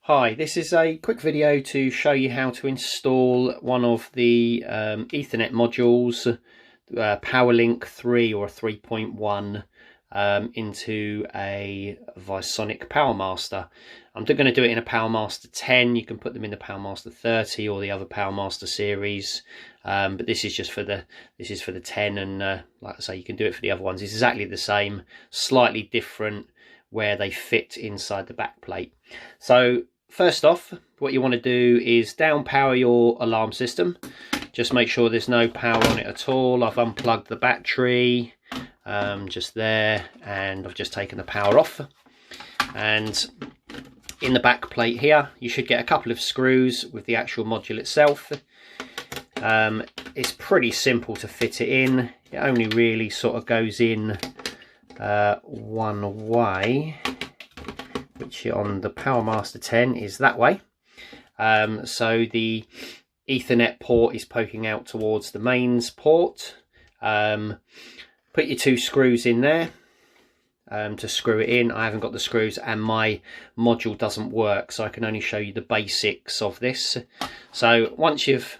Hi, this is a quick video to show you how to install one of the Ethernet modules, PowerLink 3 or 3.1 into a Visonic Powermaster. I'm going to do it in a Powermaster 10. You can put them in the Powermaster 30 or the other Powermaster series, but this is just for the 10, and like I say, you can do it for the other ones. It's exactly the same, slightly different where they fit inside the back plate. So first off, what you want to do is down power your alarm system. Just make sure there's no power on it at all. I've unplugged the battery just there, and I've just taken the power off. And in the back plate here, you should get a couple of screws with the actual module itself. It's pretty simple to fit it in. It only really sort of goes in one way, which on the Powermaster 10 is that way. So the Ethernet port is poking out towards the mains port. Put your two screws in there to screw it in. I haven't got the screws and my module doesn't work, so I can only show you the basics of this. So once you've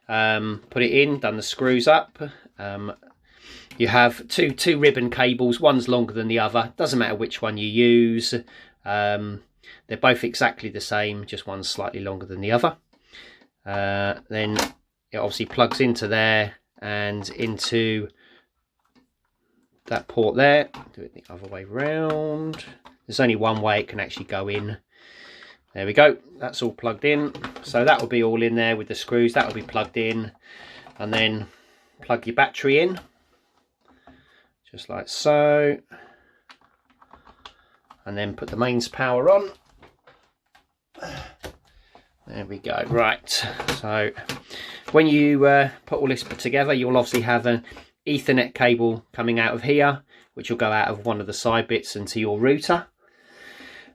put it in, done the screws up, you have two ribbon cables. One's longer than the other. Doesn't matter which one you use. They're both exactly the same, just one's slightly longer than the other. Then it obviously plugs into there and into that port there. Do it the other way round. There's only one way it can actually go in. There we go, that's all plugged in. So that will be all in there with the screws. That will be plugged in, and then plug your battery in just like so, and then put the mains power on. There we go. Right, so when you put all this together, you'll obviously have an Ethernet cable coming out of here, which will go out of one of the side bits into your router.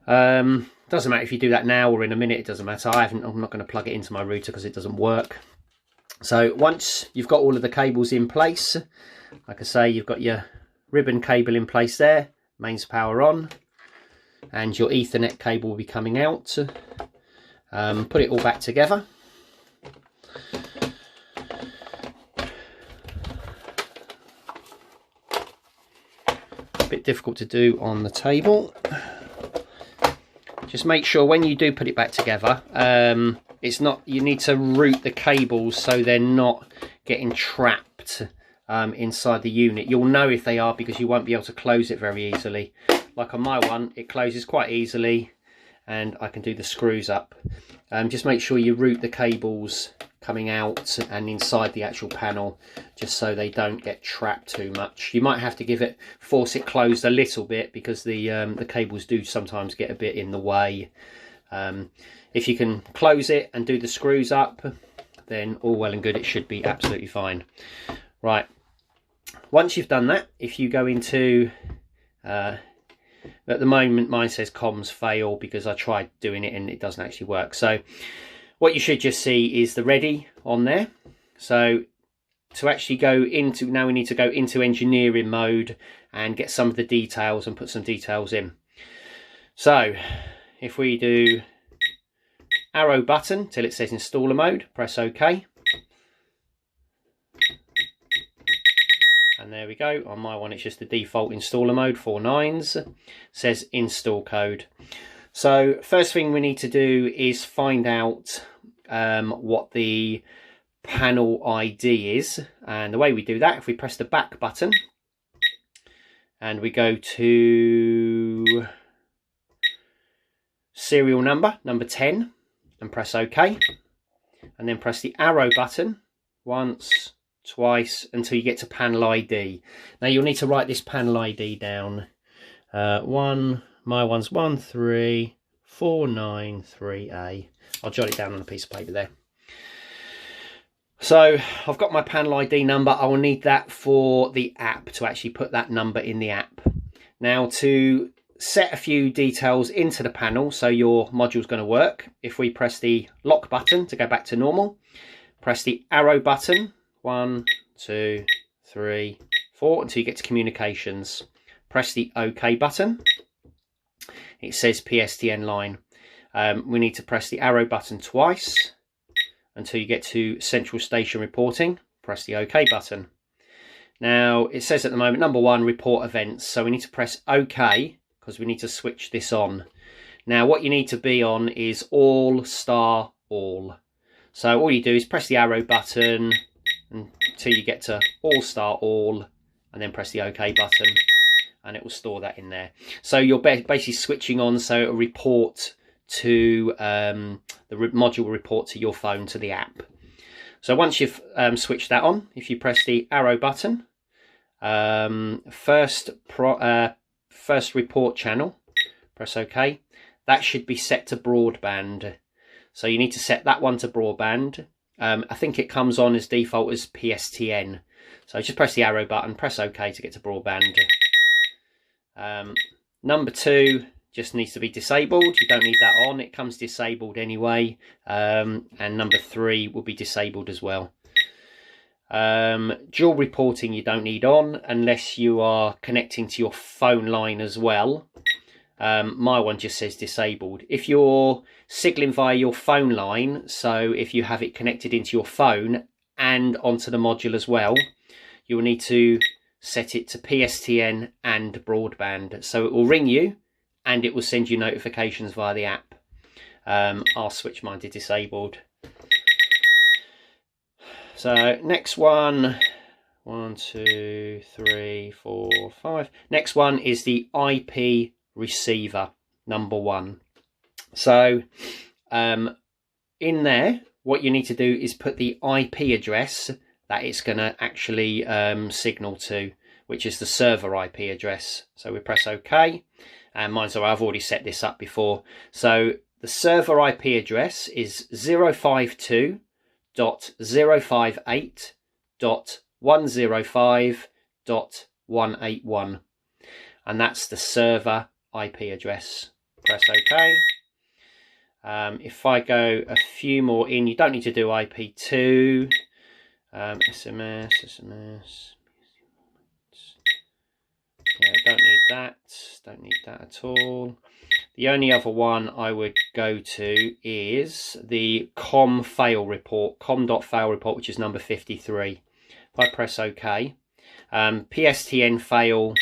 Doesn't matter if you do that now or in a minute, it doesn't matter. I'm not going to plug it into my router because it doesn't work. So once you've got all of the cables in place, like I say, you've got your ribbon cable in place there, mains power on, and your Ethernet cable will be coming out. Put it all back together. A bit difficult to do on the table. Just make sure when you do put it back together, it's not, you need to route the cables so they're not getting trapped inside the unit. You'll know if they are because you won't be able to close it very easily. Like on my one, it closes quite easily and I can do the screws up. Just make sure you route the cables coming out and inside the actual panel, just so they don't get trapped too much. You might have to force it closed a little bit because the cables do sometimes get a bit in the way. If you can close it and do the screws up, then all well and good, it should be absolutely fine. Right, once you've done that, if you go into at the moment mine says comms fail because I tried doing it and it doesn't actually work. So what you should just see is the ready on there. So to actually go into, now we need to go into engineering mode and get some of the details and put some details in. So if we do arrow button till it says installer mode, press OK. And there we go. On my one, it's just the default installer mode, 4 nines. Says install code. So first thing we need to do is find out what the panel ID is. And the way we do that, if we press the back button and we go to serial number 10 and press OK. And then press the arrow button once, twice, until you get to panel ID. Now you'll need to write this panel ID down. My one's 13493A. I'll jot it down on a piece of paper there. So I've got my panel ID number. I will need that for the app, to actually put that number in the app. Now to set a few details into the panel so your module's going to work, if we press the lock button to go back to normal, press the arrow button 1, 2, 3, 4 until you get to communications. Press the OK button. It says PSTN line. we need to press the arrow button twice until you get to central station reporting. Press the OK button. Now it says at the moment, number 1, report events. So we need to press OK because we need to switch this on. Now what you need to be on is all star all. So all you do is press the arrow button until you get to all star all, and then press the OK button, and it will store that in there. So you're basically switching on so it will report to the module will report to your phone, to the app. So once you've switched that on, if you press the arrow button, first report channel, press OK. That should be set to broadband. So you need to set that one to broadband. I think it comes on as default as PSTN. So just press the arrow button, press OK to get to broadband. Number 2 just needs to be disabled. You don't need that on. It comes disabled anyway. And number 3 will be disabled as well. Dual reporting you don't need on unless you are connecting to your phone line as well. My one just says disabled. If you're signaling via your phone line, so if you have it connected into your phone and onto the module as well, you will need to set it to PSTN and broadband. So it will ring you and it will send you notifications via the app. I'll switch mine to disabled. So next one, 1, 2, 3, 4, 5. Next one is the IP receiver, number 1. So in there, what you need to do is put the IP address that it's going to actually signal to, which is the server IP address. So we press OK, and mine's I've already set this up before. So the server IP address is 052.058.105.181, and that's the server IP address. Press OK. If I go a few more in, you don't need to do IP2, SMS. Yeah, don't need that at all. The only other one I would go to is the com.fail report, which is number 53. If I press OK, PSTN fail,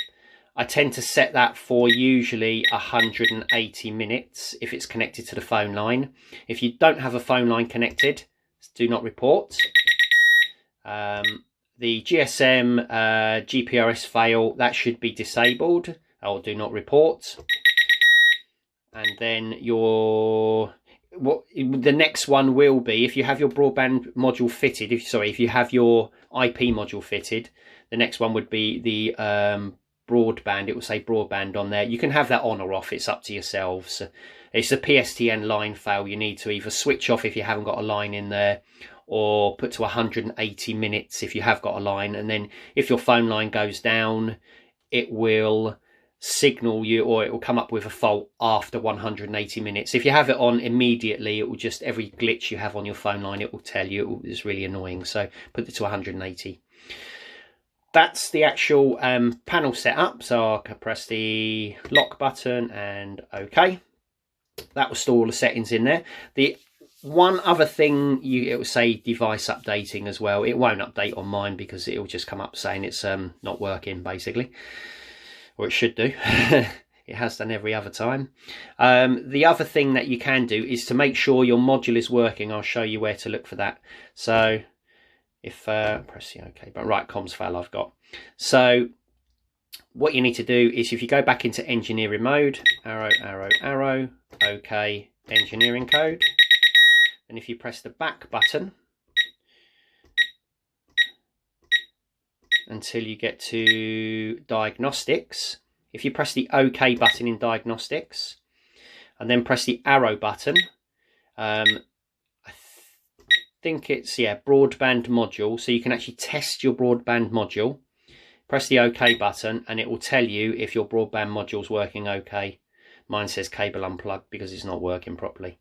I tend to set that for usually 180 minutes if it's connected to the phone line. If you don't have a phone line connected, do not report. The GSM GPRS fail, that should be disabled, or do not report. And then the next one will be, if you have your broadband module fitted, if you have your IP module fitted, the next one would be the broadband. It will say broadband on there. You can have that on or off, it's up to yourselves. It's a PSTN line fail. You need to either switch off if you haven't got a line in there, or put to 180 minutes if you have got a line, and then if your phone line goes down, it will signal you, or it will come up with a fault after 180 minutes. If you have it on immediately, it will just, every glitch you have on your phone line, it will tell you. It's really annoying, so put it to 180. That's the actual panel setup. So I can press the lock button and OK. That will store all the settings in there. The one other thing, it will say device updating as well. It won't update on mine because it will just come up saying it's not working, basically, or it should do. It has done every other time. The other thing that you can do is to make sure your module is working. I'll show you where to look for that. So if press the OK, but right, comms fail I've got. So what you need to do is, if you go back into engineering mode, arrow, arrow, arrow, OK, engineering code, and if you press the back button until you get to diagnostics, if you press the OK button in diagnostics and then press the arrow button, I think it's, yeah, broadband module, so you can actually test your broadband module. Press the OK button and it will tell you if your broadband module's working okay. Mine says cable unplugged because it's not working properly,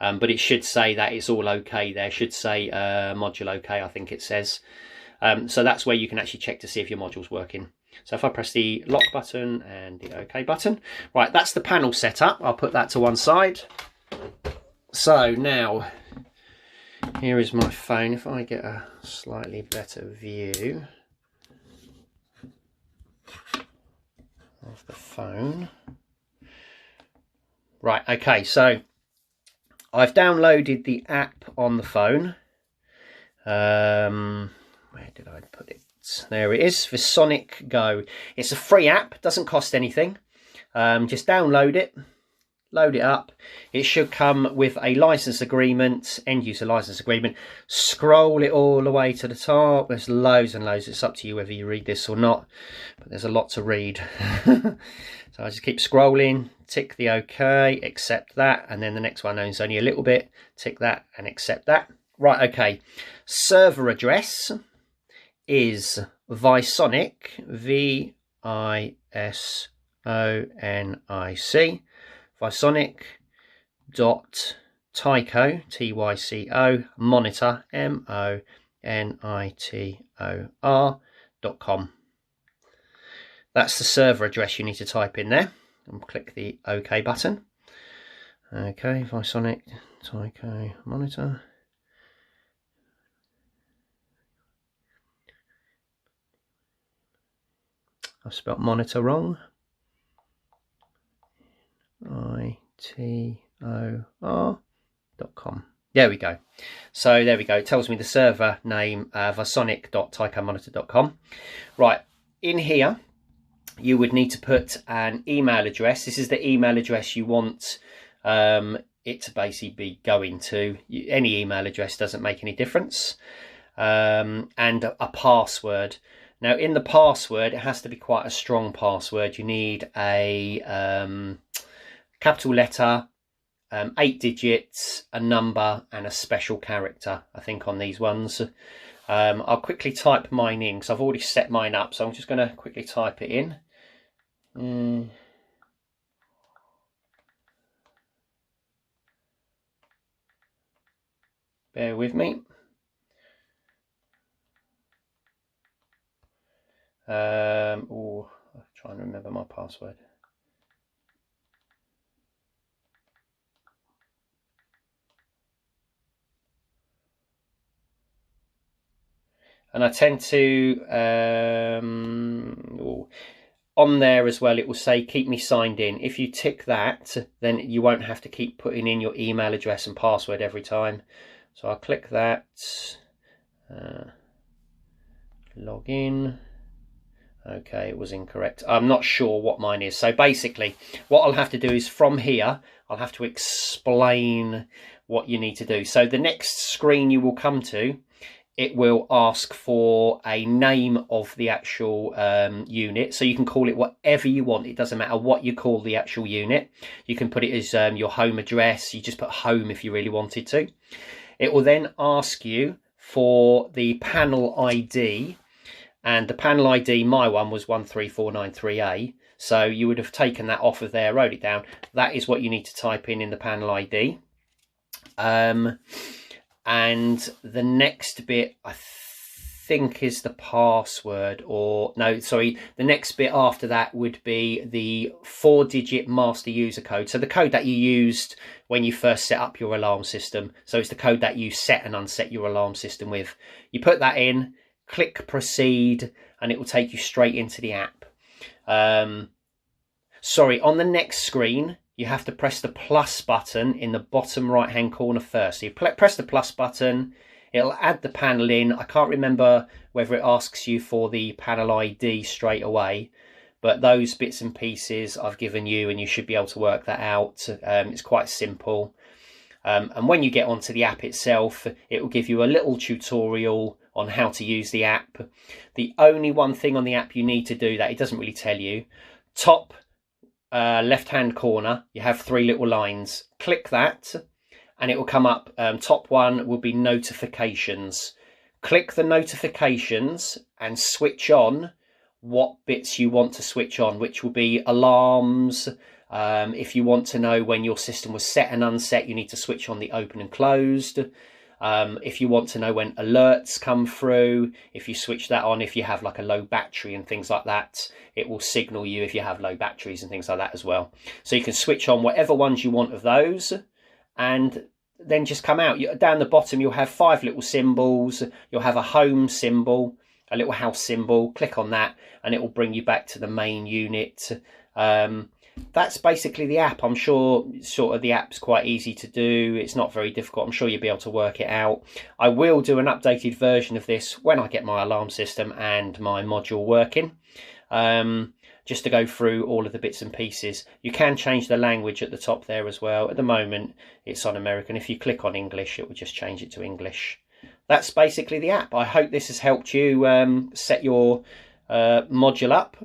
but it should say that it's all okay there. It should say module okay, I think it says. So that's where you can actually check to see if your module's working. So if I press the lock button and the OK button, right, that's the panel setup. I'll put that to one side. So now, here is my phone. If I get a slightly better view of the phone. Right, okay, so I've downloaded the app on the phone. Where did I put it? There it is, Visonic Go. It's a free app, doesn't cost anything. Just download it, load it up. It should come with a license agreement, end user license agreement. Scroll it all the way to the top. There's loads and loads. It's up to you whether you read this or not, but there's a lot to read. So I just keep scrolling, tick the OK, accept that, and then the next one is only a little bit, tick that and accept that. Right, okay. Server address is Visonic, V-I-S-O-N-I-C, Visonic.tyco, T-Y-C-O, monitor, M-O-N-I-T-O-R.com. That's the server address you need to type in there, and click the OK button. Okay, Visonic, Tyco, monitor. I've spelt monitor wrong. I-T-O-R.com. There we go. So there we go. It tells me the server name, visonic.tycomonitor.com. Right, in here, you would need to put an email address. This is the email address you want it to basically be going to. Any email address doesn't make any difference. And a password. Now, in the password, it has to be quite a strong password. You need a capital letter, 8 digits, a number, and a special character, I think, on these ones. I'll quickly type mine in because I've already set mine up. So I'm just going to quickly type it in. Bear with me. Oh, I'm trying to remember my password. And I tend to, on there as well, it will say, keep me signed in. If you tick that, then you won't have to keep putting in your email address and password every time. So I'll click that, log in. Okay, it was incorrect. I'm not sure what mine is. So basically, what I'll have to do is from here, I'll have to explain what you need to do. So the next screen you will come to, it will ask for a name of the actual unit. So you can call it whatever you want. It doesn't matter what you call the actual unit. You can put it as your home address. You just put home if you really wanted to. It will then ask you for the panel ID. And the panel ID, my one was 13493A. So you would have taken that off of there, wrote it down. That is what you need to type in the panel ID. And the next bit, I think, is the password, or no, sorry, the next bit after that would be the 4-digit master user code. So the code that you used when you first set up your alarm system. So it's the code that you set and unset your alarm system with. You put that in, click proceed, and it will take you straight into the app. Sorry, on the next screen, you have to press the plus button in the bottom right hand corner first. So you press the plus button, it'll add the panel in. I can't remember whether it asks you for the panel ID straight away, but those bits and pieces I've given you, and you should be able to work that out. It's quite simple. And when you get onto the app itself, it will give you a little tutorial on how to use the app. The only one thing on the app you need to do that it doesn't really tell you, top left hand corner, you have 3 little lines. Click that and it will come up. Top one will be notifications. Click the notifications and switch on what bits you want to switch on, which will be alarms. If you want to know when your system was set and unset, you need to switch on the open and closed. If you want to know when alerts come through, if you switch that on, if you have like a low battery and things like that, it will signal you if you have low batteries and things like that as well. So you can switch on whatever ones you want of those, and then just come out. Down the bottom you'll have 5 little symbols. You'll have a home symbol, a little house symbol. Click on that and it will bring you back to the main unit. That's basically the app. I'm sure sort of the app's quite easy to do. It's not very difficult. I'm sure you'll be able to work it out. I will do an updated version of this when I get my alarm system and my module working, just to go through all of the bits and pieces. You can change the language at the top there as well. At the moment it's on American. If you click on English, it will just change it to English. That's basically the app. I hope this has helped you set your module up.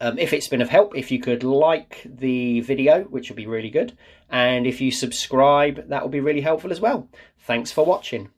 If it's been of help, if you could like the video, which would be really good, and if you subscribe, that will be really helpful as well. Thanks for watching.